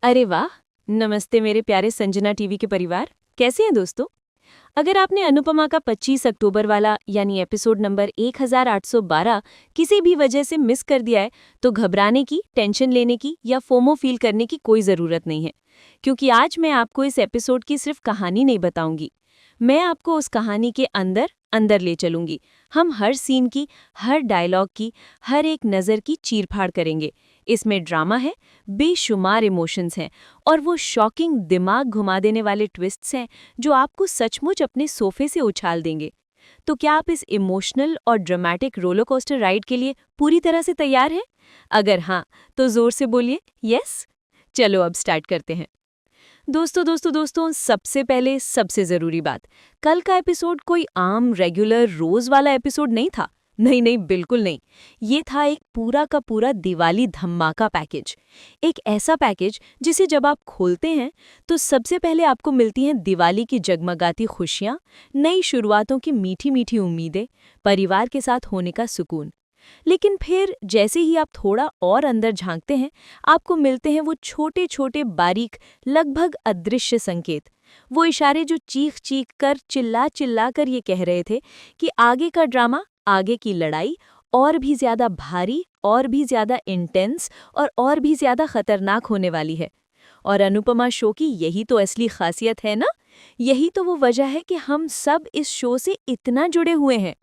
अरे वाह! नमस्ते मेरे प्यारे संजना टीवी के परिवार। कैसे हैं दोस्तों? अगर आपने अनुपमा का 25 अक्टूबर वाला यानी एपिसोड नंबर 1812 किसी भी वजह से मिस कर दिया है, तो घबराने की, टेंशन लेने की या फोमो फील करने की कोई ज़रूरत नहीं है। क्योंकि आज मैं आपको इस एपिसोड की सिर्फ कहानी नहीं बताऊंगी। मैं आपको उस कहानी के अंदर अंदर ले चलूंगी। हम हर सीन की, हर डायलॉग की, हर एक नज़र की चीरफाड़ करेंगे। इसमें ड्रामा है, बेशुमार इमोशंस हैं और वो शॉकिंग दिमाग घुमा देने वाले ट्विस्ट्स हैं जो आपको सचमुच अपने सोफे से उछाल देंगे। तो क्या आप इस इमोशनल और ड्रामेटिक रोलर कोस्टर राइड के लिए पूरी तरह से तैयार हैं? अगर हाँ, तो जोर से बोलिए यस। चलो अब स्टार्ट करते हैं। दोस्तों सबसे पहले सबसे ज़रूरी बात, कल का एपिसोड कोई आम रेगुलर रोज़ वाला एपिसोड नहीं था। नहीं नहीं, बिल्कुल नहीं। ये था एक पूरा का पूरा दिवाली धमाका पैकेज। एक ऐसा पैकेज जिसे जब आप खोलते हैं तो सबसे पहले आपको मिलती हैं दिवाली की जगमगाती खुशियाँ, नई शुरुआतों की मीठी मीठी उम्मीदें, परिवार के साथ होने का सुकून। लेकिन फिर जैसे ही आप थोड़ा और अंदर झांकते हैं, आपको मिलते हैं वो छोटे छोटे बारीक, लगभग अदृश्य संकेत। वो इशारे जो चीख चीख कर, चिल्ला चिल्ला कर ये कह रहे थे कि आगे का ड्रामा, आगे की लड़ाई और भी ज्यादा भारी, और भी ज्यादा इंटेंस और भी ज्यादा खतरनाक होने वाली है। और अनुपमा शो की यही तो असली खासियत है ना। यही तो वो वजह है कि हम सब इस शो से इतना जुड़े हुए हैं।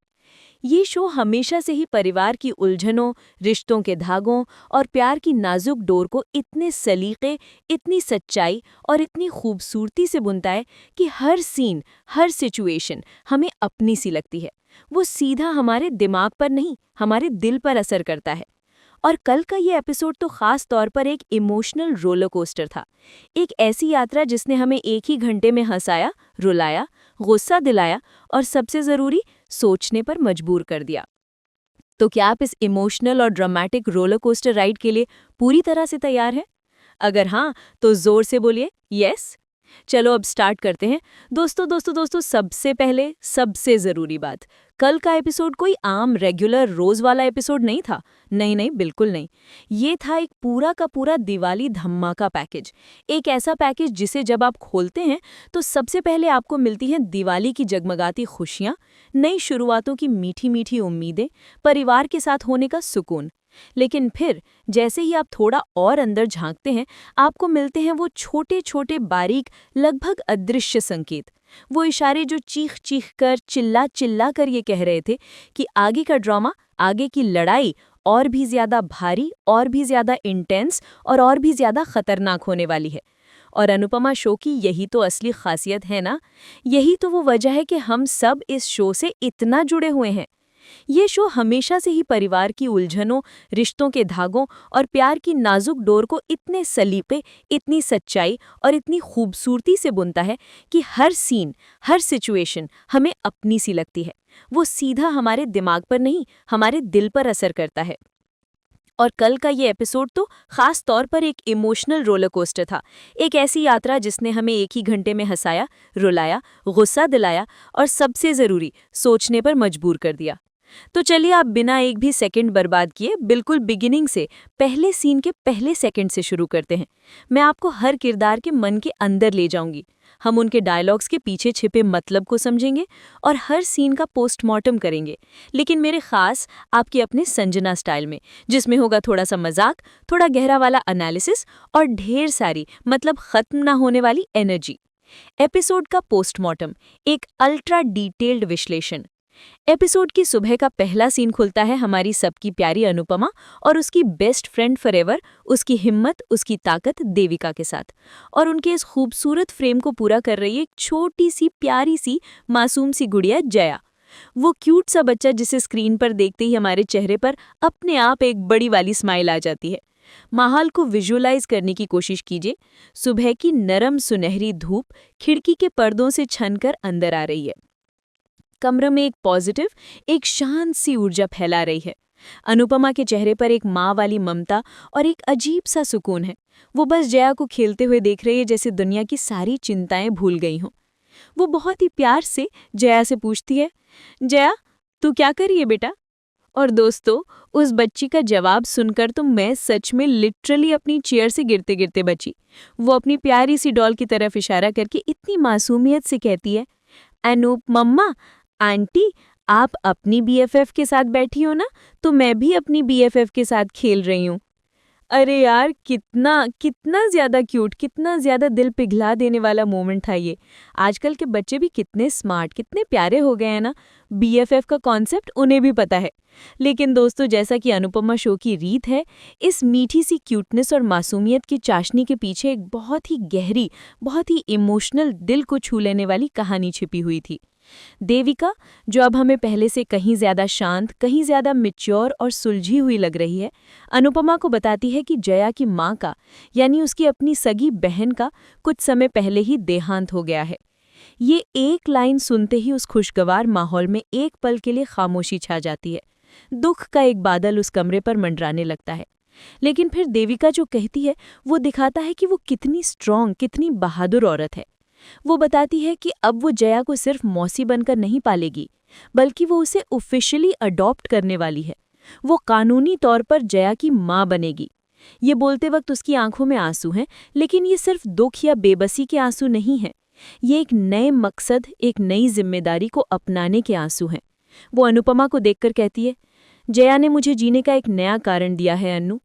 ये शो हमेशा से ही परिवार की उलझनों, रिश्तों के धागों और प्यार की नाजुक डोर को इतने सलीके, इतनी सच्चाई और इतनी खूबसूरती से बुनता है कि हर सीन, हर सिचुएशन हमें अपनी सी लगती है। वो सीधा हमारे दिमाग पर नहीं, हमारे दिल पर असर करता है। और कल का ये एपिसोड तो खास तौर पर एक इमोशनल रोलर कोस्टर था। एक ऐसी यात्रा जिसने हमें एक ही घंटे में हंसाया, रुलाया, गुस्सा दिलाया और सबसे ज़रूरी, सोचने पर मजबूर कर दिया। तो क्या आप इस इमोशनल और ड्रामेटिक रोलर कोस्टर राइड के लिए पूरी तरह से तैयार हैं? अगर हाँ, तो जोर से बोलिए यस। चलो अब स्टार्ट करते हैं। दोस्तों सबसे पहले सबसे ज़रूरी बात, कल का एपिसोड कोई आम रेगुलर रोज़ वाला एपिसोड नहीं था। नहीं नहीं, बिल्कुल नहीं। ये था एक पूरा का पूरा दिवाली धमाका पैकेज। एक ऐसा पैकेज जिसे जब आप खोलते हैं तो सबसे पहले आपको मिलती हैं दिवाली की जगमगाती खुशियाँ, नई शुरुआतों की मीठी मीठी उम्मीदें, परिवार के साथ होने का सुकून। लेकिन फिर जैसे ही आप थोड़ा और अंदर झांकते हैं, आपको मिलते हैं वो छोटे छोटे बारीक, लगभग अदृश्य संकेत। वो इशारे जो चीख चीख कर, चिल्ला चिल्ला कर ये कह रहे थे कि आगे का ड्रामा, आगे की लड़ाई और भी ज्यादा भारी, और भी ज्यादा इंटेंस और भी ज्यादा खतरनाक होने वाली है। और अनुपमा शो की यही तो असली खासियत है ना। यही तो वो वजह है कि हम सब इस शो से इतना जुड़े हुए हैं। ये शो हमेशा से ही परिवार की उलझनों, रिश्तों के धागों और प्यार की नाजुक डोर को इतने सलीके, इतनी सच्चाई और इतनी खूबसूरती से बुनता है कि हर सीन, हर सिचुएशन हमें अपनी सी लगती है। वो सीधा हमारे दिमाग पर नहीं, हमारे दिल पर असर करता है। और कल का ये एपिसोड तो खास तौर पर एक इमोशनल रोलर कोस्टर था। एक ऐसी यात्रा जिसने हमें एक ही घंटे में हंसाया, रुलाया, गुस्सा दिलाया और सबसे ज़रूरी, सोचने पर मजबूर कर दिया। तो चलिए आप बिना एक भी सेकंड बर्बाद किए बिल्कुल बिगिनिंग से, पहले सीन के पहले सेकंड से शुरू करते हैं। मैं आपको हर किरदार के मन के अंदर ले जाऊंगी। हम उनके डायलॉग्स के पीछे छिपे मतलब को समझेंगे और हर सीन का पोस्टमार्टम करेंगे, लेकिन मेरे खास आपके अपने संजना स्टाइल में, जिसमें होगा थोड़ा सा मजाक, थोड़ा गहरा वाला एनालिसिस और ढेर सारी मतलब खत्म ना होने वाली एनर्जी। एपिसोड का पोस्टमार्टम, एक अल्ट्रा डिटेल्ड विश्लेषण। एपिसोड की सुबह का पहला सीन खुलता है हमारी सबकी प्यारी अनुपमा और उसकी बेस्ट फ्रेंड फॉरएवर, उसकी हिम्मत, उसकी ताकत देविका के साथ। और उनके इस खूबसूरत फ्रेम को पूरा कर रही है एक छोटी सी प्यारी सी मासूम सी गुड़िया जया। वो क्यूट सा बच्चा जिसे स्क्रीन पर देखते ही हमारे चेहरे पर अपने आप एक बड़ी वाली स्माइल आ जाती है। माहौल को विजुअलाइज करने की कोशिश कीजिए। सुबह की नरम सुनहरी धूप खिड़की के पर्दों से छनकर अंदर आ रही है। कमरे में एक पॉजिटिव, एक शांत सी ऊर्जा फैला रही है। अनुपमा के चेहरे पर एक माँ वाली ममता और एक अजीब सा सुकून है। वो बस जया को खेलते हुए देख रही है, जैसे दुनिया की सारी चिंताएं भूल गई हों। वो बहुत ही प्यार से जया से पूछती है, जया, तू क्या कर रही है बेटा? और दोस्तों, उस बच्ची का जवाब सुनकर तो मैं सच में लिटरली अपनी चेयर से गिरते गिरते बची। वो अपनी प्यारी सी डॉल की तरफ इशारा करके इतनी मासूमियत से कहती है, अनूप मम्मा, आंटी, आप अपनी बीएफएफ के साथ बैठी हो ना, तो मैं भी अपनी बीएफएफ के साथ खेल रही हूँ। अरे यार, कितना कितना ज़्यादा क्यूट, कितना ज़्यादा दिल पिघला देने वाला मोमेंट था ये। आजकल के बच्चे भी कितने स्मार्ट, कितने प्यारे हो गए हैं ना। बीएफएफ का कॉन्सेप्ट उन्हें भी पता है। लेकिन दोस्तों, जैसा कि अनुपमा शो की रीत है, इस मीठी सी क्यूटनेस और मासूमियत की चाशनी के पीछे एक बहुत ही गहरी, बहुत ही इमोशनल, दिल को छू लेने वाली कहानी छिपी हुई थी। देविका, जो अब हमें पहले से कहीं ज्यादा शांत, कहीं ज्यादा मैच्योर और सुलझी हुई लग रही है, अनुपमा को बताती है कि जया की माँ का, यानी उसकी अपनी सगी बहन का, कुछ समय पहले ही देहांत हो गया है। ये एक लाइन सुनते ही उस खुशगवार माहौल में एक पल के लिए खामोशी छा जाती है। दुख का एक बादल उस कमरे पर मंडराने लगता है। लेकिन फिर देविका जो कहती है, वो दिखाता है कि वो कितनी स्ट्रांग, कितनी बहादुर औरत है। वो बताती है कि अब वो जया को सिर्फ मौसी बनकर नहीं पालेगी, बल्कि वो उसे ऑफिशियली अडॉप्ट करने वाली है। वो कानूनी तौर पर जया की माँ बनेगी। ये बोलते वक्त उसकी आंखों में आंसू हैं, लेकिन ये सिर्फ दुख या बेबसी के आंसू नहीं हैं। ये एक नए मकसद, एक नई जिम्मेदारी को अपनाने के आंसू हैं। वो अनुपमा को देखकर कहती है, जया ने मुझे जीने का एक नया कारण दिया है अन्नू।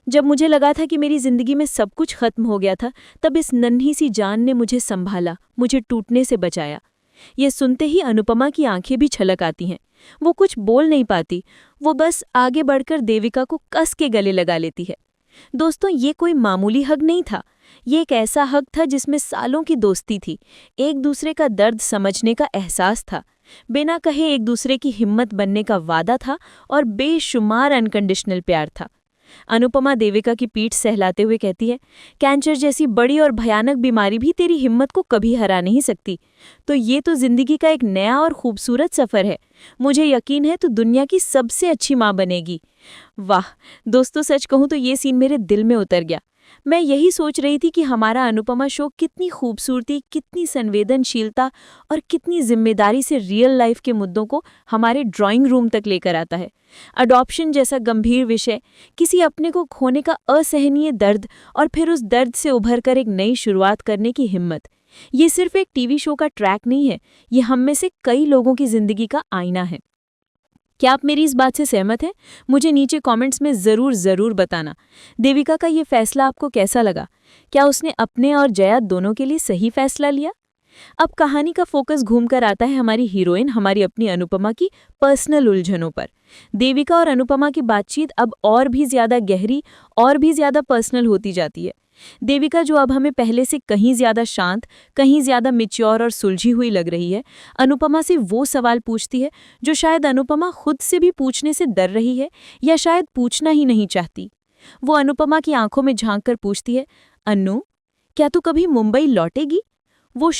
जब मुझे लगा था कि मेरी जिंदगी में सब कुछ खत्म हो गया था, तब इस नन्ही सी जान ने मुझे संभाला, मुझे टूटने से बचाया। ये सुनते ही अनुपमा की आंखें भी छलक आती हैं। वो कुछ बोल नहीं पाती, वो बस आगे बढ़कर देविका को कस के गले लगा लेती है। दोस्तों, ये कोई मामूली हग नहीं था। ये एक ऐसा हग था जिसमें सालों की दोस्ती थी, एक दूसरे का दर्द समझने का एहसास था, बिना कहे एक दूसरे की हिम्मत बनने का वादा था और बेशुमार अनकंडीशनल प्यार था। अनुपमा देविका की पीठ सहलाते हुए कहती है, कैंसर जैसी बड़ी और भयानक बीमारी भी तेरी हिम्मत को कभी हरा नहीं सकती। तो ये तो जिंदगी का एक नया और खूबसूरत सफ़र है। मुझे यकीन है तू दुनिया की सबसे अच्छी माँ बनेगी। वाह दोस्तों, सच कहूँ तो ये सीन मेरे दिल में उतर गया। मैं यही सोच रही थी कि हमारा अनुपमा शो कितनी खूबसूरती, कितनी संवेदनशीलता और कितनी जिम्मेदारी से रियल लाइफ के मुद्दों को हमारे ड्राइंग रूम तक लेकर आता है। अडॉप्शन जैसा गंभीर विषय, किसी अपने को खोने का असहनीय दर्द और फिर उस दर्द से उभरकर एक नई शुरुआत करने की हिम्मत। ये सिर्फ एक टीवी शो का ट्रैक नहीं है, ये हम में से कई लोगों की जिंदगी का आईना है। क्या आप मेरी इस बात से सहमत हैं? मुझे नीचे कमेंट्स में ज़रूर बताना। देविका का ये फैसला आपको कैसा लगा? क्या उसने अपने और जया दोनों के लिए सही फैसला लिया? अब कहानी का फोकस घूमकर आता है हमारी हीरोइन, हमारी अपनी अनुपमा की पर्सनल उलझनों पर। देविका और अनुपमा की बातचीत अब और भी ज़्यादा गहरी, और भी ज़्यादा पर्सनल होती जाती है। देविका, जो अब हमें पहले से कहीं ज़्यादा शांत, कहीं ज़्यादा मैच्योर और सुलझी हुई लग रही है, अनुपमा से वो सवाल पूछती है जो शायद अनुपमा खुद से भी पूछने से डर रही है, या शायद पूछना ही नहीं चाहती। वो अनुपमा की आंखों में झांककर पूछती है, अन्नू, क्या तू कभी मुंबई लौटेगी? वो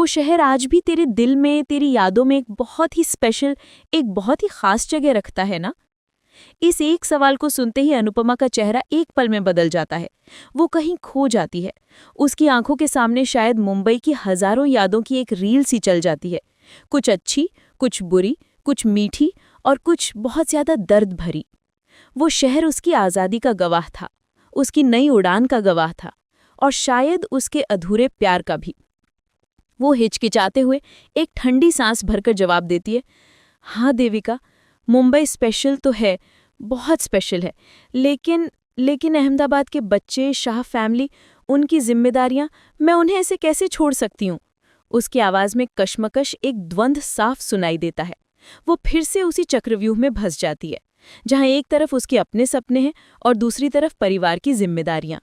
शहर आज भी तेरे दिल में, तेरी यादों में एक बहुत ही स्पेशल, एक बहुत ही खास जगह रखता है ना? इस एक सवाल को सुनते ही अनुपमा का चेहरा एक पल में बदल जाता है। वो कहीं खो जाती है। उसकी आंखों के सामने शायद मुंबई की हजारों यादों की एक रील सी चल जाती है, कुछ अच्छी, कुछ बुरी, कुछ मीठी और कुछ बहुत ज्यादा दर्द भरी। वो शहर उसकी आज़ादी का गवाह था, उसकी नई उड़ान का गवाह था, और शायद उसके अधूरे प्यार का भी। वो हिचकिचाते हुए एक ठंडी सांस भरकर जवाब देती है, हाँ देविका, मुंबई स्पेशल तो है, बहुत स्पेशल है, लेकिन अहमदाबाद के बच्चे, शाह फैमिली, उनकी जिम्मेदारियां, मैं उन्हें ऐसे कैसे छोड़ सकती हूँ? उसकी आवाज़ में कश्मकश, एक द्वंद्व साफ सुनाई देता है। वो फिर से उसी चक्रव्यूह में फंस जाती है, जहाँ एक तरफ उसके अपने सपने हैं और दूसरी तरफ परिवार की जिम्मेदारियां।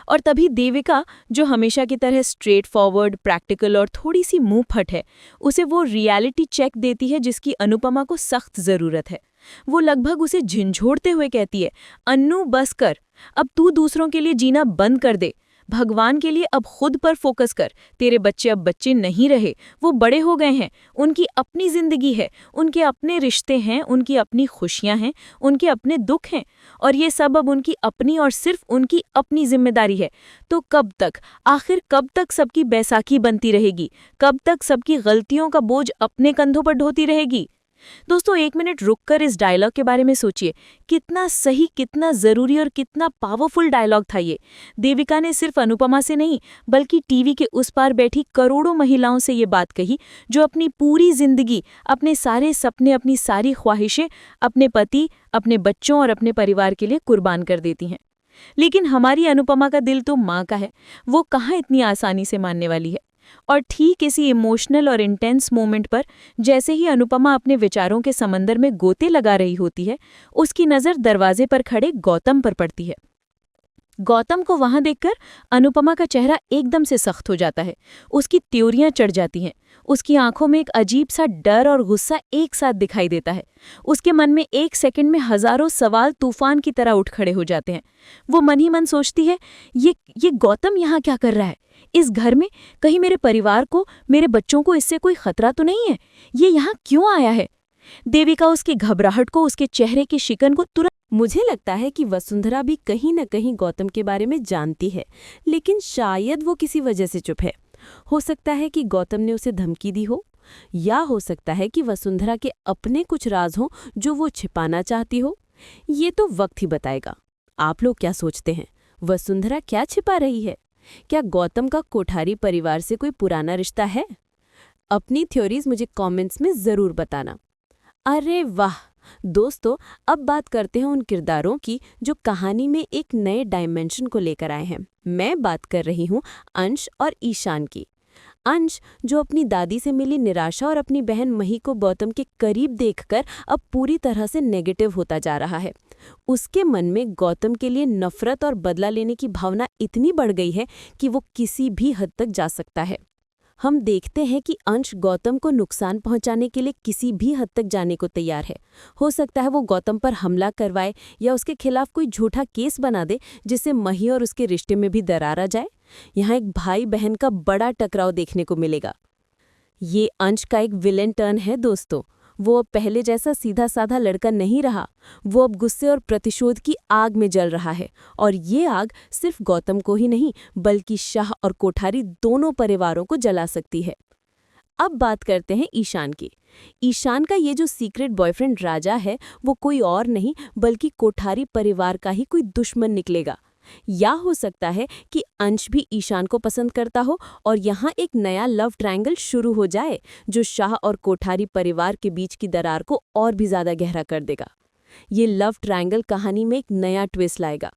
और तभी देविका, जो हमेशा की तरह स्ट्रेट फॉरवर्ड, प्रैक्टिकल और थोड़ी सी मुंह फट है, उसे वो रियलिटी चेक देती है जिसकी अनुपमा को सख्त ज़रूरत है। वो लगभग उसे झिंझोड़ते हुए कहती है, अन्नू बस कर, अब तू दूसरों के लिए जीना बंद कर दे, भगवान के लिए अब खुद पर फोकस कर। तेरे बच्चे अब बच्चे नहीं रहे, वो बड़े हो गए हैं, उनकी अपनी जिंदगी है, उनके अपने रिश्ते हैं, उनकी अपनी खुशियां हैं, उनके अपने दुख हैं, और ये सब अब उनकी अपनी और सिर्फ उनकी अपनी जिम्मेदारी है। तो कब तक, आखिर कब तक सबकी बैसाखी बनती रहेगी? कब तक सबकी गलतियों का बोझ अपने कंधों पर ढोती रहेगी? दोस्तों, एक मिनट रुककर इस डायलॉग के बारे में सोचिए। कितना सही, कितना जरूरी और कितना पावरफुल डायलॉग था ये। देविका ने सिर्फ अनुपमा से नहीं, बल्कि टीवी के उस पार बैठी करोड़ों महिलाओं से ये बात कही, जो अपनी पूरी जिंदगी, अपने सारे सपने, अपनी सारी ख्वाहिशें अपने पति, अपने बच्चों और अपने परिवार के लिए कुर्बान कर देती हैं। लेकिन हमारी अनुपमा का दिल तो माँ का है, वो कहाँ इतनी आसानी से मानने वाली है। और ठीक इसी इमोशनल और इंटेंस मोमेंट पर जैसे ही अनुपमा अपने विचारों के समंदर में गोते लगा रही होती है, उसकी नज़र दरवाजे पर खड़े गौतम पर पड़ती है। गौतम को वहां देखकर अनुपमा का चेहरा एकदम से सख्त हो जाता है। उसकी त्योरियां चढ़ जाती हैं। उसकी आंखों में एक अजीब सा डर और गुस्सा एक साथ दिखाई देता है। उसके मन में एक सेकंड में हजारों सवाल तूफान की तरह उठ खड़े हो जाते हैं। वो मन ही मन सोचती है, ये गौतम यहाँ क्या कर रहा है? इस घर में कहीं मेरे परिवार को, मेरे बच्चों को इससे कोई खतरा तो नहीं है? ये यहाँ क्यों आया है? देविका उसकी घबराहट को, उसके चेहरे की शिकन को तुरंत। मुझे लगता है कि वसुंधरा भी कहीं न कहीं गौतम के बारे में जानती है, लेकिन शायद वो किसी वजह से चुप है। हो सकता है कि गौतम ने उसे धमकी दी हो, या हो सकता है कि वसुंधरा के अपने कुछ राज हों जो वो छिपाना चाहती हो। ये तो वक्त ही बताएगा। आप लोग क्या सोचते हैं? वसुंधरा क्या छिपा रही है? क्या गौतम का कोठारी परिवार से कोई पुराना रिश्ता है? अपनी थ्योरीज मुझे कमेंट्स में ज़रूर बताना। अरे वाह दोस्तों, अब बात करते हैं उन किरदारों की जो कहानी में एक नए डायमेंशन को लेकर आए हैं। मैं बात कर रही हूँ अंश और ईशान की। अंश, जो अपनी दादी से मिली निराशा और अपनी बहन मही को गौतम के करीब देखकर अब पूरी तरह से नेगेटिव होता जा रहा है। उसके मन में गौतम के लिए नफरत और बदला लेने की भावना इतनी बढ़ गई है कि वो किसी भी हद तक जा सकता है। हम देखते हैं कि अंश गौतम को नुकसान पहुंचाने के लिए किसी भी हद तक जाने को तैयार है। हो सकता है वो गौतम पर हमला करवाए या उसके खिलाफ कोई झूठा केस बना दे, जिससे मही और उसके रिश्ते में भी दरार आ जाए। यहाँ एक भाई बहन का बड़ा टकराव देखने को मिलेगा। ये अंश का एक विलेन टर्न है दोस्तों। वो अब पहले जैसा सीधा साधा लड़का नहीं रहा। वो अब गुस्से और प्रतिशोध की आग में जल रहा है, और ये आग सिर्फ गौतम को ही नहीं, बल्कि शाह और कोठारी दोनों परिवारों को जला सकती है। अब बात करते हैं ईशान की। ईशान का ये जो सीक्रेट बॉयफ्रेंड राजा है, वो कोई और नहीं बल्कि कोठारी परिवार का ही कोई दुश्मन निकलेगा। या हो सकता है कि अंश भी ईशान को पसंद करता हो और यहाँ एक नया लव ट्रायंगल शुरू हो जाए, जो शाह और कोठारी परिवार के बीच की दरार को और भी ज्यादा गहरा कर देगा। ये लव ट्रायंगल कहानी में एक नया ट्विस्ट लाएगा।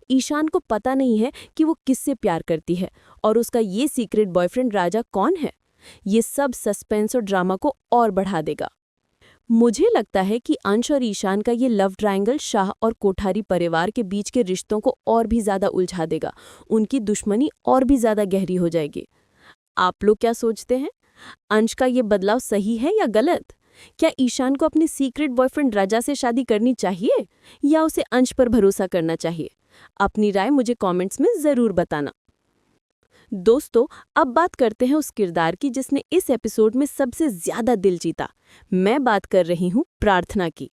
ईशान को पता नहीं है कि वो किससे प्यार करती है और उसका ये सीक्रेट बॉयफ्रेंड राजा कौन है। ये सब सस्पेंस और ड्रामा को और बढ़ा देगा। मुझे लगता है कि अंश और ईशान का ये लव ट्रायंगल शाह और कोठारी परिवार के बीच के रिश्तों को और भी ज्यादा उलझा देगा। उनकी दुश्मनी और भी ज्यादा गहरी हो जाएगी। आप लोग क्या सोचते हैं? अंश का ये बदलाव सही है या गलत? क्या ईशान को अपने सीक्रेट बॉयफ्रेंड राजा से शादी करनी चाहिए या उसे अंश पर भरोसा करना चाहिए? अपनी राय मुझे कमेंट्स में ज़रूर बताना। दोस्तों, अब बात करते हैं उस किरदार की जिसने इस एपिसोड में सबसे ज्यादा दिल जीता। मैं बात कर रही हूँ प्रार्थना की।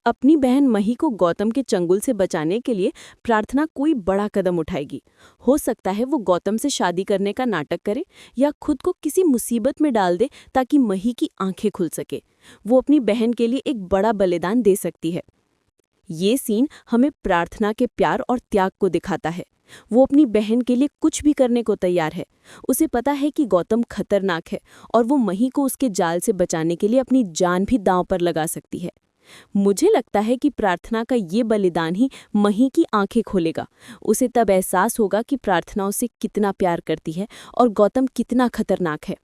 अपनी बहन मही को गौतम के चंगुल से बचाने के लिए प्रार्थना कोई बड़ा कदम उठाएगी। हो सकता है वो गौतम से शादी करने का नाटक करे या खुद को किसी मुसीबत में डाल दे ताकि मही की आंखें खुल सके। वो अपनी बहन के लिए एक बड़ा बलिदान दे सकती है। ये सीन हमें प्रार्थना के प्यार और त्याग को दिखाता है। वो अपनी बहन के लिए कुछ भी करने को तैयार है। उसे पता है कि गौतम खतरनाक है और वो मही को उसके जाल से बचाने के लिए अपनी जान भी दांव पर लगा सकती है। मुझे लगता है कि प्रार्थना का ये बलिदान ही मही की आंखें खोलेगा। उसे तब एहसास होगा कि प्रार्थना उसे कितना प्यार करती है और गौतम कितना खतरनाक है।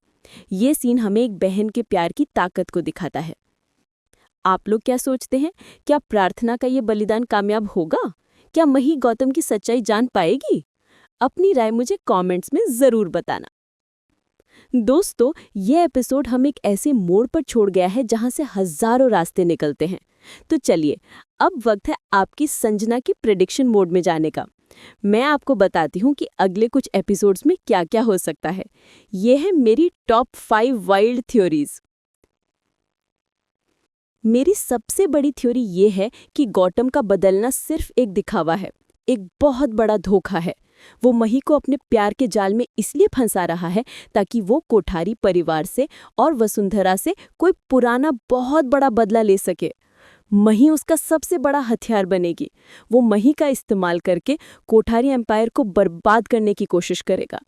ये सीन हमें एक बहन के प्यार की ताकत को दिखाता है। आप लोग क्या सोचते हैं? क्या प्रार्थना का ये बलिदान कामयाब होगा? क्या मही गौतम की सच्चाई जान पाएगी? अपनी राय मुझे कमेंट्स में ज़रूर बताना। दोस्तों, ये एपिसोड हम एक ऐसे मोड़ पर छोड़ गया है जहां से हजारों रास्ते निकलते हैं। तो चलिए, अब वक्त है आपकी संजना की प्रेडिक्शन मोड में जाने का। मैं आपको बताती हूँ कि अगले कुछ एपिसोड्स में क्या क्या हो सकता है। ये है मेरी टॉप 5 वाइल्ड थ्योरीज। मेरी सबसे बड़ी थ्योरी ये है कि गौतम का बदलना सिर्फ एक दिखावा है, एक बहुत बड़ा धोखा है। वो मही को अपने प्यार के जाल में इसलिए फंसा रहा है ताकि वो कोठारी परिवार से और वसुंधरा से कोई पुराना बहुत बड़ा बदला ले सके। मही उसका सबसे बड़ा हथियार बनेगी। वो मही का इस्तेमाल करके कोठारी एम्पायर को बर्बाद करने की कोशिश करेगा।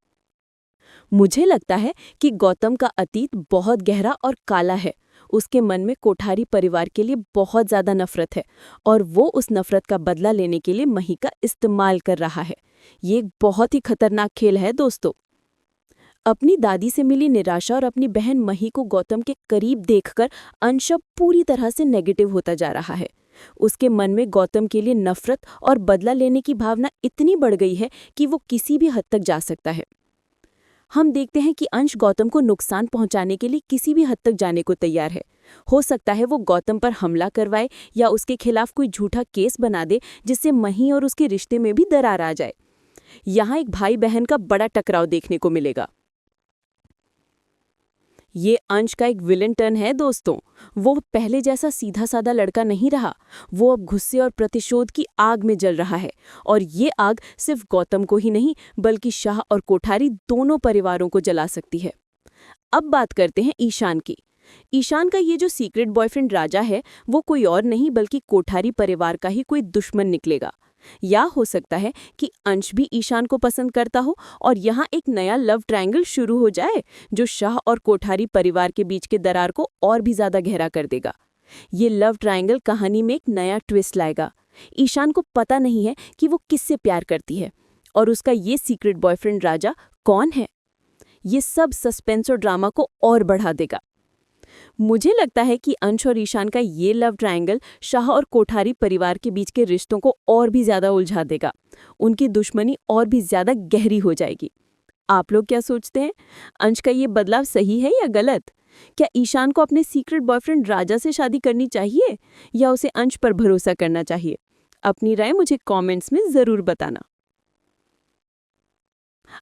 मुझे लगता है कि गौतम का अतीत बहुत गहरा और काला है। उसके मन में कोठारी परिवार के लिए बहुत ज्यादा नफरत है और वो उस नफरत का बदला लेने के लिए मही का इस्तेमाल कर रहा है। ये एक बहुत ही खतरनाक खेल है दोस्तों। अपनी दादी से मिली निराशा और अपनी बहन मही को गौतम के करीब देखकर अंश अब पूरी तरह से नेगेटिव होता जा रहा है। उसके मन में गौतम के लिए नफरत और बदला लेने की भावना इतनी बढ़ गई है कि वो किसी भी हद तक जा सकता है। हम देखते हैं कि अंश गौतम को नुकसान पहुंचाने के लिए किसी भी हद तक जाने को तैयार है। हो सकता है वो गौतम पर हमला करवाए या उसके खिलाफ कोई झूठा केस बना दे जिससे मही और उसके रिश्ते में भी दरार आ जाए। यहाँ एक भाई बहन का बड़ा टकराव देखने को मिलेगा। ये अंश का एक विलन टर्न है दोस्तों। वो पहले जैसा सीधा साधा लड़का नहीं रहा। वो अब गुस्से और प्रतिशोध की आग में जल रहा है और ये आग सिर्फ गौतम को ही नहीं बल्कि शाह और कोठारी दोनों परिवारों को जला सकती है। अब बात करते हैं ईशान की। ईशान का ये जो सीक्रेट बॉयफ्रेंड राजा है वो कोई और नहीं बल्कि कोठारी परिवार का ही कोई दुश्मन निकलेगा। या हो सकता है कि अंश भी ईशान को पसंद करता हो और यहाँ एक नया लव ट्रायंगल शुरू हो जाए जो शाह और कोठारी परिवार के बीच के दरार को और भी ज्यादा गहरा कर देगा। ये लव ट्रायंगल कहानी में एक नया ट्विस्ट लाएगा। ईशान को पता नहीं है कि वो किससे प्यार करती है और उसका ये सीक्रेट बॉयफ्रेंड राजा कौन है। ये सब सस्पेंस और ड्रामा को और बढ़ा देगा। मुझे लगता है कि अंश और ईशान का ये लव ट्रायंगल शाह और कोठारी परिवार के बीच के रिश्तों को और भी ज्यादा उलझा देगा। उनकी दुश्मनी और भी ज्यादा गहरी हो जाएगी। आप लोग क्या सोचते हैं? अंश का ये बदलाव सही है या गलत? क्या ईशान को अपने सीक्रेट बॉयफ्रेंड राजा से शादी करनी चाहिए या उसे अंश पर भरोसा करना चाहिए? अपनी राय मुझे कमेंट्स में जरूर बताना।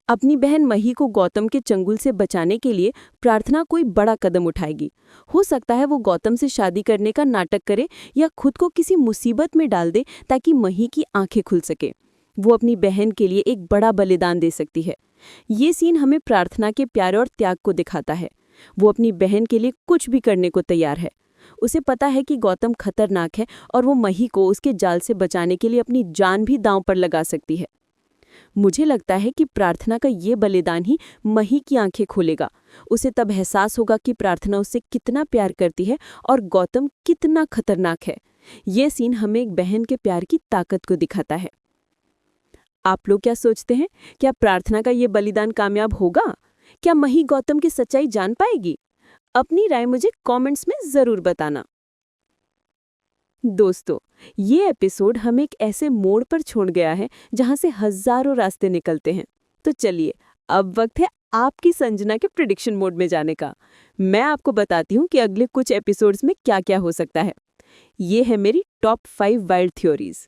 अपनी बहन मही को गौतम के चंगुल से बचाने के लिए प्रार्थना कोई बड़ा कदम उठाएगी। हो सकता है वो गौतम से शादी करने का नाटक करे या खुद को किसी मुसीबत में डाल दे ताकि मही की आंखें खुल सके। वो अपनी बहन के लिए एक बड़ा बलिदान दे सकती है। ये सीन हमें प्रार्थना के प्यार और त्याग को दिखाता है। वो अपनी बहन के लिए कुछ भी करने को तैयार है। उसे पता है कि गौतम खतरनाक है और वो मही को उसके जाल से बचाने के लिए अपनी जान भी दांव पर लगा सकती है। मुझे लगता है कि प्रार्थना का ये बलिदान ही मही की आंखें खोलेगा। उसे तब एहसास होगा कि प्रार्थना उससे कितना प्यार करती है और गौतम कितना खतरनाक है। ये सीन हमें एक बहन के प्यार की ताकत को दिखाता है। आप लोग क्या सोचते हैं? क्या प्रार्थना का ये बलिदान कामयाब होगा? क्या मही गौतम की सच्चाई जान पाएगी? अपनी राय मुझे कमेंट्स में जरूर बताना। दोस्तों, ये एपिसोड हमें एक ऐसे मोड़ पर छोड़ गया है जहां से हजारों रास्ते निकलते हैं। तो चलिए, अब वक्त है आपकी संजना के प्रिडिक्शन मोड में जाने का। मैं आपको बताती हूँ कि अगले कुछ एपिसोड्स में क्या क्या हो सकता है। ये है मेरी टॉप 5 वाइल्ड थ्योरीज।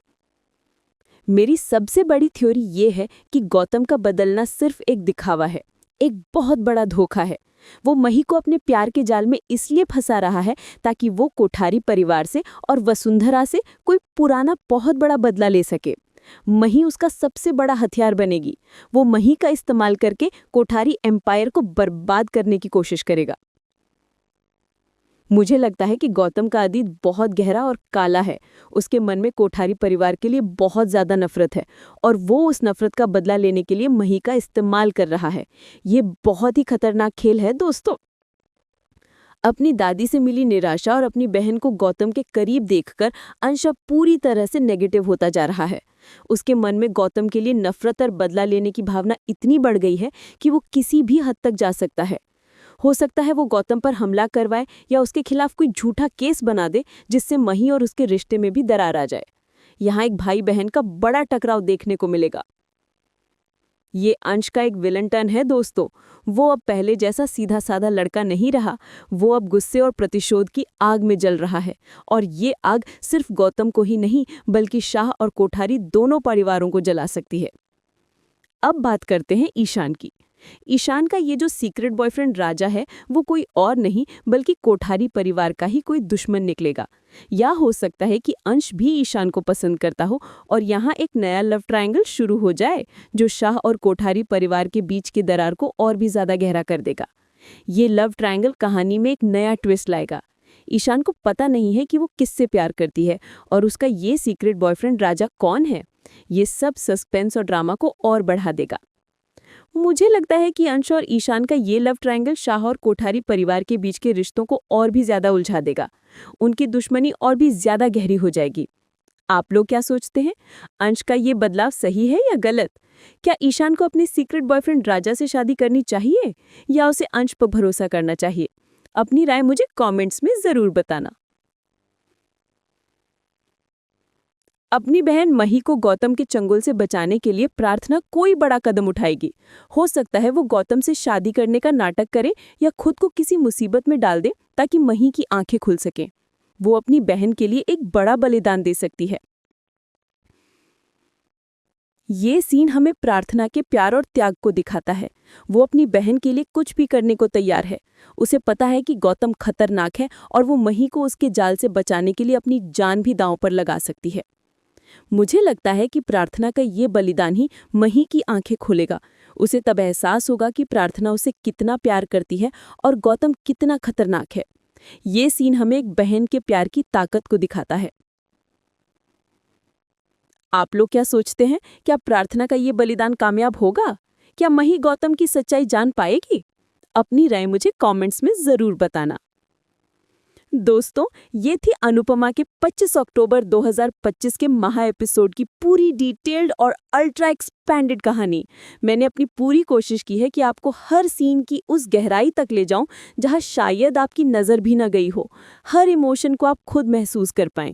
मेरी सबसे बड़ी थ्योरी ये है कि गौतम का बदलना सिर्फ एक दिखावा है, एक बहुत बड़ा धोखा है। वो मही को अपने प्यार के जाल में इसलिए फंसा रहा है ताकि वो कोठारी परिवार से और वसुंधरा से कोई पुराना बहुत बड़ा बदला ले सके। मही उसका सबसे बड़ा हथियार बनेगी। वो मही का इस्तेमाल करके कोठारी एम्पायर को बर्बाद करने की कोशिश करेगा। मुझे लगता है कि गौतम का अतीत बहुत गहरा और काला है। उसके मन में कोठारी परिवार के लिए बहुत ज्यादा नफरत है और वो उस नफरत का बदला लेने के लिए मही का इस्तेमाल कर रहा है। ये बहुत ही खतरनाक खेल है दोस्तों। अपनी दादी से मिली निराशा और अपनी बहन को गौतम के करीब देखकर अंश अब पूरी तरह से नेगेटिव होता जा रहा है। उसके मन में गौतम के लिए नफरत और बदला लेने की भावना इतनी बढ़ गई है कि वो किसी भी हद तक जा सकता है। हो सकता है वो गौतम पर हमला करवाए या उसके खिलाफ कोई झूठा केस बना दे जिससे मही और उसके रिश्ते में भी दरार आ जाए। यहाँ एक भाई बहन का बड़ा टकराव देखने को मिलेगा। ये अंश का एक विलन टर्न है दोस्तों। वो अब पहले जैसा सीधा साधा लड़का नहीं रहा। वो अब गुस्से और प्रतिशोध की आग में जल रहा है और ये आग सिर्फ गौतम को ही नहीं बल्कि शाह और कोठारी दोनों परिवारों को जला सकती है। अब बात करते हैं ईशान की। ईशान का ये जो सीक्रेट बॉयफ्रेंड राजा है वो कोई और नहीं बल्कि कोठारी परिवार का ही कोई दुश्मन निकलेगा। या हो सकता है कि अंश भी ईशान को पसंद करता हो और यहाँ एक नया लव ट्रायंगल शुरू हो जाए जो शाह और कोठारी परिवार के बीच की दरार को और भी ज्यादा गहरा कर देगा। ये लव ट्रायंगल कहानी में एक नया ट्विस्ट लाएगा। ईशान को पता नहीं है कि वो किससे प्यार करती है और उसका ये सीक्रेट बॉयफ्रेंड राजा कौन है। ये सब सस्पेंस और ड्रामा को और बढ़ा देगा। मुझे लगता है कि अंश और ईशान का ये लव ट्रायंगल शाह और कोठारी परिवार के बीच के रिश्तों को और भी ज्यादा उलझा देगा। उनकी दुश्मनी और भी ज्यादा गहरी हो जाएगी। आप लोग क्या सोचते हैं? अंश का ये बदलाव सही है या गलत? क्या ईशान को अपने सीक्रेट बॉयफ्रेंड राजा से शादी करनी चाहिए या उसे अंश पर भरोसा करना चाहिए? अपनी राय मुझे कमेंट्स में जरूर बताना। अपनी बहन मही को गौतम के चंगुल से बचाने के लिए प्रार्थना कोई बड़ा कदम उठाएगी। हो सकता है वो गौतम से शादी करने का नाटक करे या खुद को किसी मुसीबत में डाल दे ताकि मही की आंखें खुल सकें। वो अपनी बहन के लिए एक बड़ा बलिदान दे सकती है। ये सीन हमें प्रार्थना के प्यार और त्याग को दिखाता है। वो अपनी बहन के लिए कुछ भी करने को तैयार है। उसे पता है कि गौतम खतरनाक है और वो मही को उसके जाल से बचाने के लिए अपनी जान भी दांव पर लगा सकती है। मुझे लगता है कि प्रार्थना का ये बलिदान ही मही की आंखें खोलेगा। उसे तब एहसास होगा कि प्रार्थना उसे कितना प्यार करती है और गौतम कितना खतरनाक है। ये सीन हमें एक बहन के प्यार की ताकत को दिखाता है। आप लोग क्या सोचते हैं? क्या प्रार्थना का ये बलिदान कामयाब होगा? क्या मही गौतम की सच्चाई जान पाएगी? अपनी राय मुझे कमेंट्स में जरूर बताना। दोस्तों, ये थी अनुपमा के 25 अक्टूबर 2025 के महा एपिसोड की पूरी डिटेल्ड और अल्ट्रा एक्सपैंडेड कहानी। मैंने अपनी पूरी कोशिश की है कि आपको हर सीन की उस गहराई तक ले जाऊं जहां शायद आपकी नज़र भी न गई हो। हर इमोशन को आप खुद महसूस कर पाएं।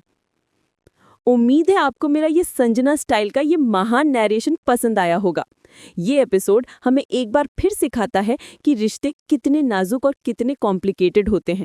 उम्मीद है आपको मेरा ये संजना स्टाइल का ये महान नैरेशन पसंद आया होगा। ये एपिसोड हमें एक बार फिर सिखाता है कि रिश्ते कितने नाजुक और कितने कॉम्प्लिकेटेड होते हैं।